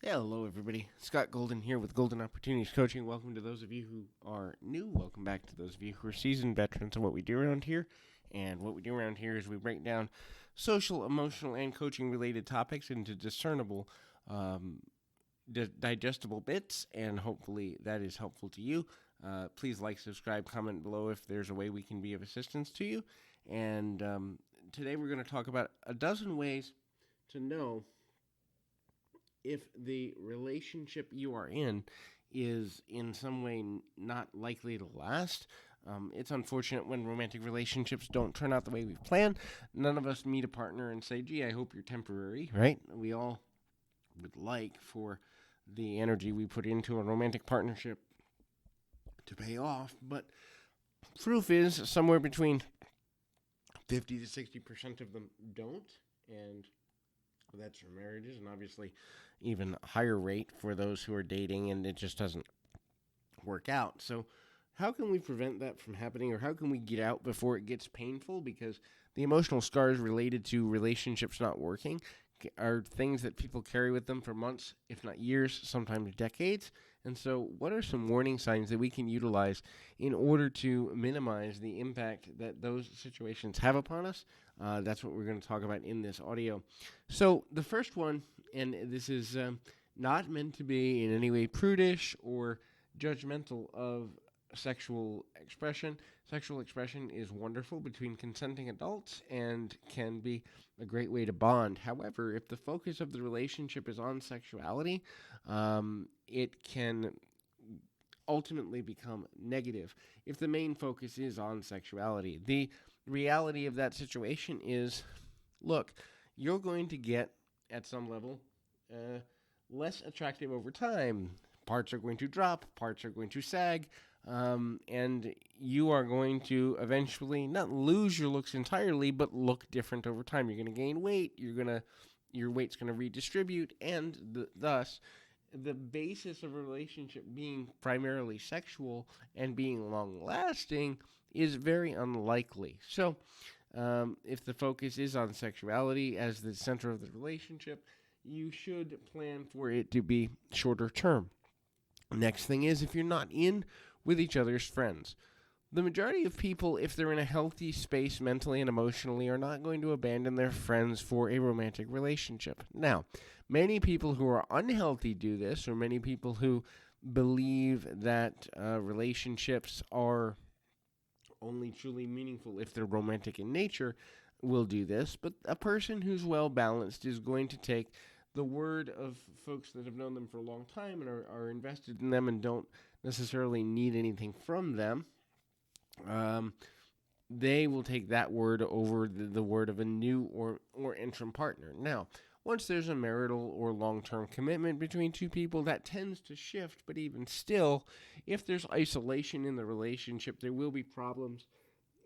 Hello, everybody. Scott Golden here with Golden Opportunities Coaching. Welcome to those of you who are new. Welcome back to those of you who are seasoned veterans of what we do around here. And what we do around here is we break down social, emotional, and coaching-related topics into discernible, digestible bits, and hopefully that is helpful to you. Please like, subscribe, comment below if there's a way we can be of assistance to you. And today we're going to talk about a dozen ways to know if the relationship you are in is in some way not likely to last. It's unfortunate when romantic relationships don't turn out the way we've planned. None of us meet a partner and say, gee, I hope you're temporary, right? We all would like for the energy we put into a romantic partnership to pay off, but proof is somewhere between 50 to 60% of them don't, and that's for marriages, and obviously even a higher rate for those who are dating and it just doesn't work out. So how can we prevent that from happening, or how can we get out before it gets painful? Because the emotional scars related to relationships not working are things that people carry with them for months, if not years, sometimes decades. And so what are some warning signs that we can utilize in order to minimize the impact that those situations have upon us? That's what we're going to talk about in this audio. So the first one, and this is not meant to be in any way prudish or judgmental of sexual expression. Sexual expression is wonderful between consenting adults and can be a great way to bond. However, if the focus of the relationship is on sexuality, it can ultimately become negative if the main focus is on sexuality. The reality of that situation is, look, you're going to get, at some level, less attractive over time. Parts are going to drop, parts are going to sag, and you are going to eventually not lose your looks entirely, but look different over time. You're going to gain weight, your weight's going to redistribute, and thus, the basis of a relationship being primarily sexual and being long-lasting is very unlikely. So, if the focus is on sexuality as the center of the relationship, you should plan for it to be shorter term. Next thing is, if you're not in with each other's friends. The majority of people, if they're in a healthy space mentally and emotionally, are not going to abandon their friends for a romantic relationship. Now, many people who are unhealthy do this, or many people who believe that relationships are only truly meaningful if they're romantic in nature will do this, but a person who's well-balanced is going to take the word of folks that have known them for a long time and are invested in them and don't necessarily need anything from them. They will take that word over the word of a new or interim partner. Now, once there's a marital or long-term commitment between two people, that tends to shift, but even still, if there's isolation in the relationship, there will be problems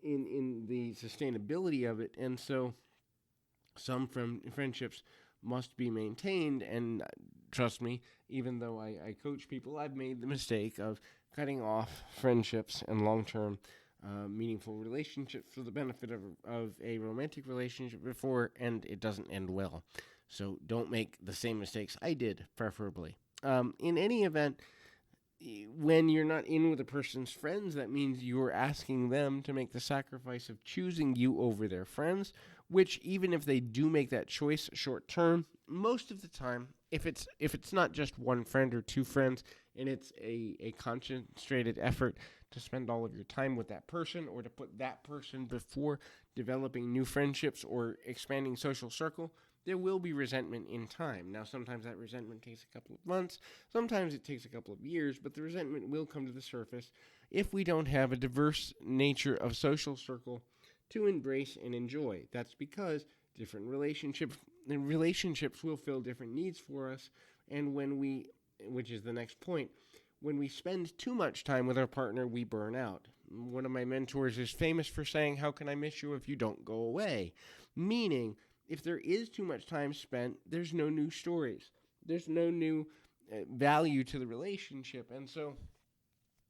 in the sustainability of it, and so some friendships must be maintained, and trust me, even though I coach people, I've made the mistake of cutting off friendships and long-term meaningful relationships for the benefit of a romantic relationship before, and it doesn't end well. So don't make the same mistakes I did, preferably. In any event, when you're not in with a person's friends, that means you're asking them to make the sacrifice of choosing you over their friends, which even if they do make that choice short term, most of the time, if it's not just one friend or two friends, and it's a concentrated effort to spend all of your time with that person or to put that person before developing new friendships or expanding social circle, there will be resentment in time. Now, sometimes that resentment takes a couple of months, sometimes it takes a couple of years, but the resentment will come to the surface if we don't have a diverse nature of social circle to embrace and enjoy. That's because different relationships will fill different needs for us, and which is the next point, when we spend too much time with our partner, we burn out. One of my mentors is famous for saying, "How can I miss you if you don't go away?" Meaning, if there is too much time spent, there's no new stories. There's no new value to the relationship. And so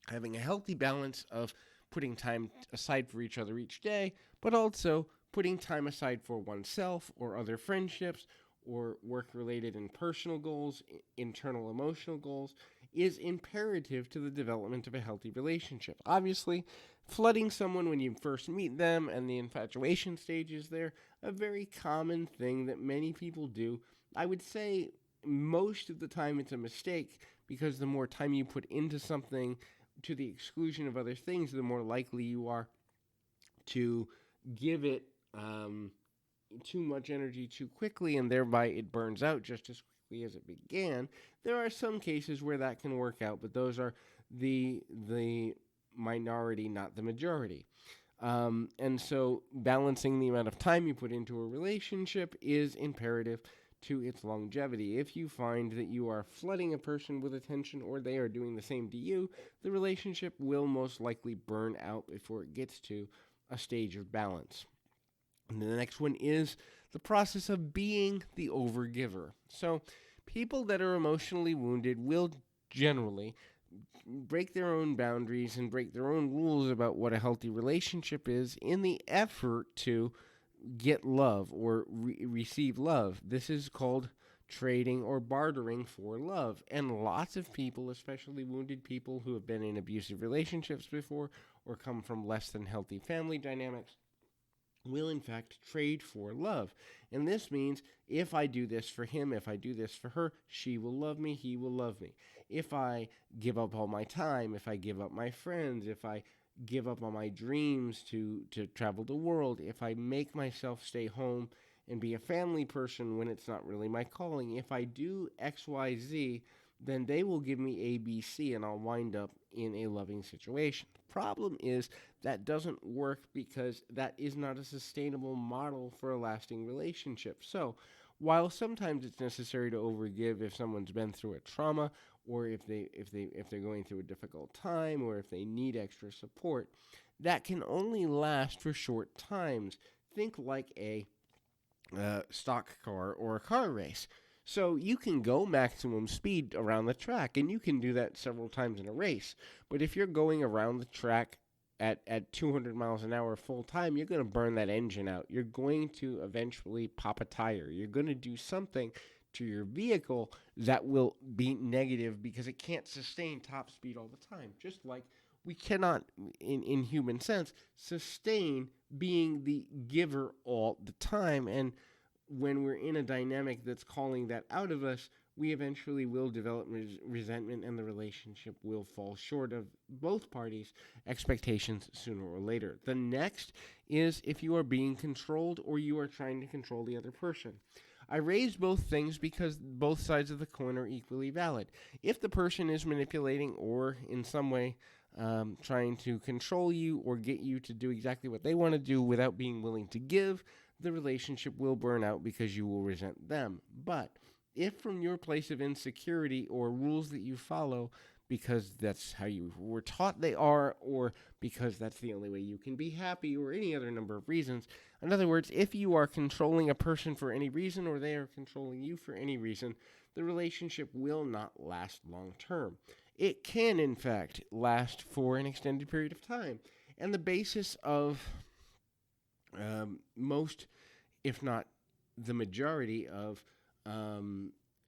having a healthy balance of putting time aside for each other each day, but also putting time aside for oneself or other friendships or work-related and personal goals, internal emotional goals, is imperative to the development of a healthy relationship. Obviously, flooding someone when you first meet them and the infatuation stage is there, a very common thing that many people do. I would say most of the time it's a mistake because the more time you put into something to the exclusion of other things, the more likely you are to give it too much energy too quickly, and thereby it burns out just as quickly as it began. There are some cases where that can work out, but those are the minority, not the majority. And so balancing the amount of time you put into a relationship is imperative to its longevity. If you find that you are flooding a person with attention or they are doing the same to you, the relationship will most likely burn out before it gets to a stage of balance. And the next one is the process of being the overgiver. So, people that are emotionally wounded will generally break their own boundaries and break their own rules about what a healthy relationship is in the effort to get love or receive love. This is called trading or bartering for love. And lots of people, especially wounded people who have been in abusive relationships before or come from less than healthy family dynamics, will in fact trade for love. And this means if I do this for him, if I do this for her, she will love me, he will love me. If I give up all my time, if I give up my friends, if I give up on my dreams to travel the world, if I make myself stay home and be a family person when it's not really my calling, if I do XYZ, then they will give me ABC and I'll wind up in a loving situation. The problem is that doesn't work because that is not a sustainable model for a lasting relationship. So, while sometimes it's necessary to overgive if someone's been through a trauma or if they're going through a difficult time or if they need extra support, that can only last for short times. Think like a stock car or a car race. So you can go maximum speed around the track, and you can do that several times in a race. But if you're going around the track at 200 miles an hour full time, you're going to burn that engine out. You're going to eventually pop a tire. You're going to do something to your vehicle that will be negative because it can't sustain top speed all the time. Just like we cannot, in human sense, sustain being the giver all the time. And when we're in a dynamic that's calling that out of us, we eventually will develop resentment and the relationship will fall short of both parties' expectations sooner or later. The next is if you are being controlled or you are trying to control the other person. I raise both things because both sides of the coin are equally valid. If the person is manipulating or in some way trying to control you or get you to do exactly what they want to do without being willing to give, the relationship will burn out because you will resent them. But if from your place of insecurity or rules that you follow because that's how you were taught they are, or because that's the only way you can be happy, or any other number of reasons. In other words, if you are controlling a person for any reason, or they are controlling you for any reason, the relationship will not last long term. It can, in fact, last for an extended period of time. And the basis of most, if not the majority of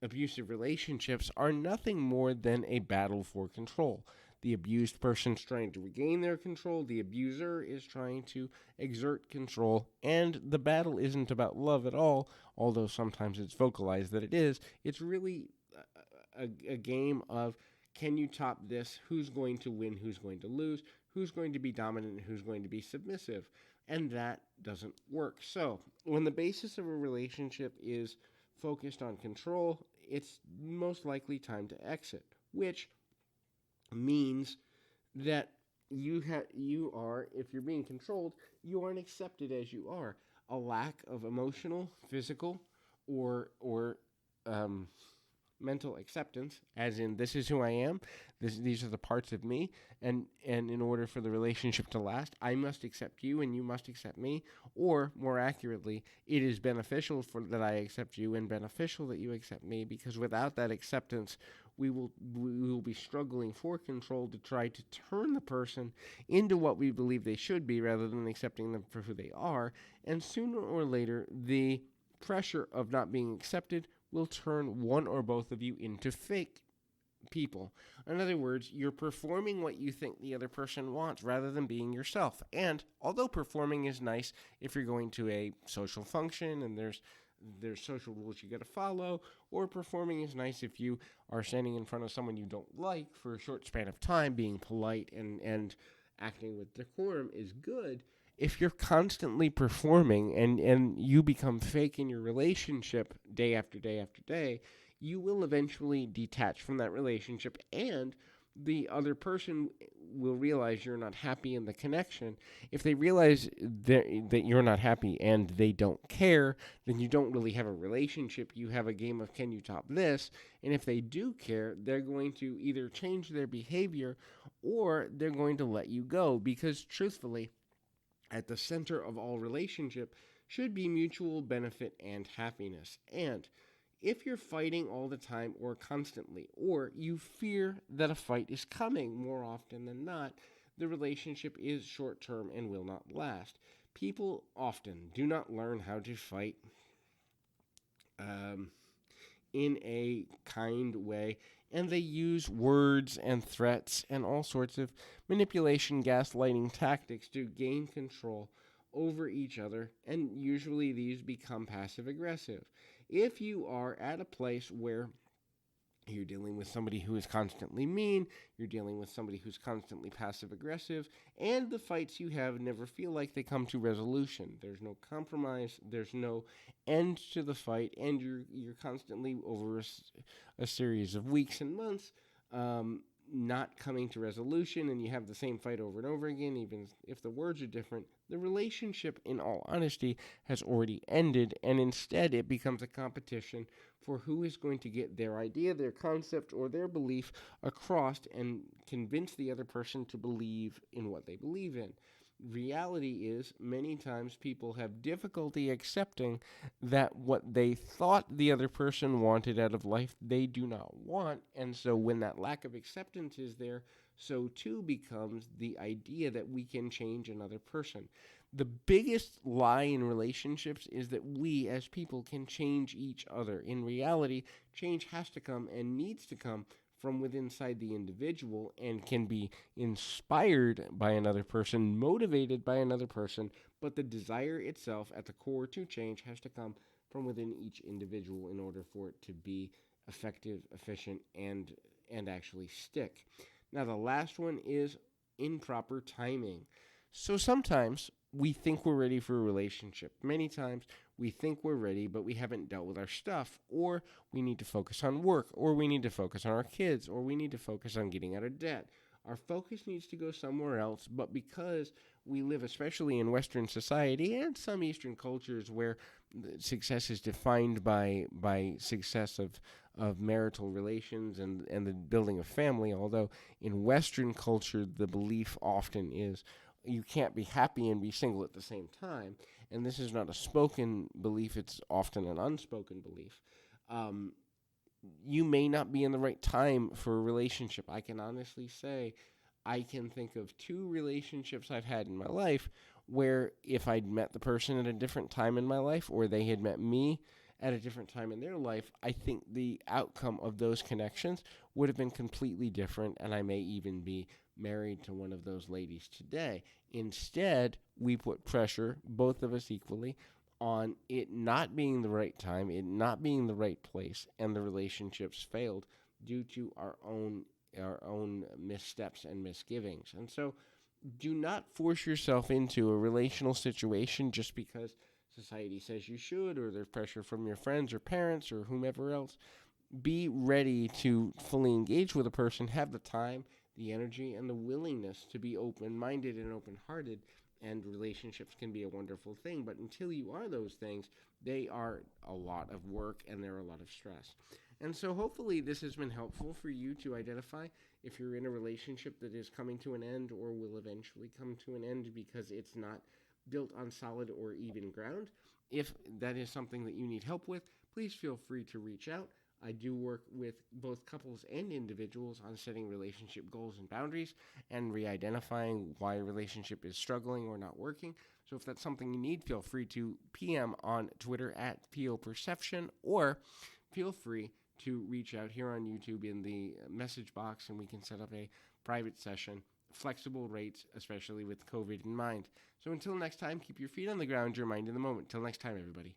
abusive relationships are nothing more than a battle for control. The abused person's trying to regain their control, the abuser is trying to exert control, and the battle isn't about love at all, although sometimes it's vocalized that it is. It's really a game of, can you top this? Who's going to win? Who's going to lose? Who's going to be dominant? Who's going to be submissive? And that doesn't work. So, when the basis of a relationship is focused on control, it's most likely time to exit, which means that you are, if you're being controlled, you aren't accepted as you are. A lack of emotional, physical, or mental acceptance, as in, this is who I am, these are the parts of me, and in order for the relationship to last, I must accept you and you must accept me, or more accurately, it is beneficial that I accept you and beneficial that you accept me, because without that acceptance, we will be struggling for control to try to turn the person into what we believe they should be rather than accepting them for who they are, and sooner or later, the pressure of not being accepted will turn one or both of you into fake people. In other words, you're performing what you think the other person wants rather than being yourself. And although performing is nice if you're going to a social function and there's social rules you got to follow, or performing is nice if you are standing in front of someone you don't like for a short span of time, being polite and acting with decorum is good. If you're constantly performing and you become fake in your relationship day after day after day, you will eventually detach from that relationship, and the other person will realize you're not happy in the connection. If they realize that you're not happy and they don't care, then you don't really have a relationship. You have a game of can you top this? And if they do care, they're going to either change their behavior or they're going to let you go, because truthfully, at the center of all relationship should be mutual benefit and happiness. And if you're fighting all the time or constantly, or you fear that a fight is coming more often than not, the relationship is short term and will not last. People often do not learn how to fight in a kind way, and they use words and threats and all sorts of manipulation, gaslighting tactics to gain control over each other, and usually these become passive aggressive. If you are at a place where you're dealing with somebody who is constantly mean, you're dealing with somebody who's constantly passive aggressive, and the fights you have never feel like they come to resolution. There's no compromise, there's no end to the fight, and you're constantly over a series of weeks and months not coming to resolution, and you have the same fight over and over again, even if the words are different. The relationship, in all honesty, has already ended, and instead it becomes a competition for who is going to get their idea, their concept, or their belief across and convince the other person to believe in what they believe in. Reality is, many times people have difficulty accepting that what they thought the other person wanted out of life, they do not want. And so when that lack of acceptance is there, so too becomes the idea that we can change another person. The biggest lie in relationships is that we as people can change each other. In reality, change has to come and needs to come from within inside the individual and can be inspired by another person, motivated by another person, but the desire itself at the core to change has to come from within each individual in order for it to be effective, efficient, and actually stick. Now, the last one is improper timing. So sometimes we think we're ready for a relationship. Many times we think we're ready, but we haven't dealt with our stuff, or we need to focus on work, or we need to focus on our kids, or we need to focus on getting out of debt. Our focus needs to go somewhere else, but because we live, especially in Western society and some Eastern cultures where success is defined by success of marital relations and the building of family, although in Western culture the belief often is you can't be happy and be single at the same time. And this is not a spoken belief, it's often an unspoken belief. You may not be in the right time for a relationship. I can honestly say I can think of 2 relationships I've had in my life where if I'd met the person at a different time in my life, or they had met me at a different time in their life, I think the outcome of those connections would have been completely different, and I may even be married to one of those ladies today. Instead, we put pressure, both of us equally, on it not being the right time, it not being the right place, and the relationships failed due to our own missteps and misgivings. And so do not force yourself into a relational situation just because society says you should, or there's pressure from your friends or parents or whomever else. Be ready to fully engage with a person, have the time, the energy, and the willingness to be open-minded and open-hearted, and relationships can be a wonderful thing. But until you are those things, they are a lot of work and they're a lot of stress. And so hopefully this has been helpful for you to identify if you're in a relationship that is coming to an end or will eventually come to an end because it's not built on solid or even ground. If that is something that you need help with, please feel free to reach out. I do work with both couples and individuals on setting relationship goals and boundaries and re-identifying why a relationship is struggling or not working. So if that's something you need, feel free to PM on Twitter at POPerception, or feel free to reach out here on YouTube in the message box and we can set up a private session. Flexible rates, especially with COVID in mind. So until next time, keep your feet on the ground, your mind in the moment. Till next time, everybody.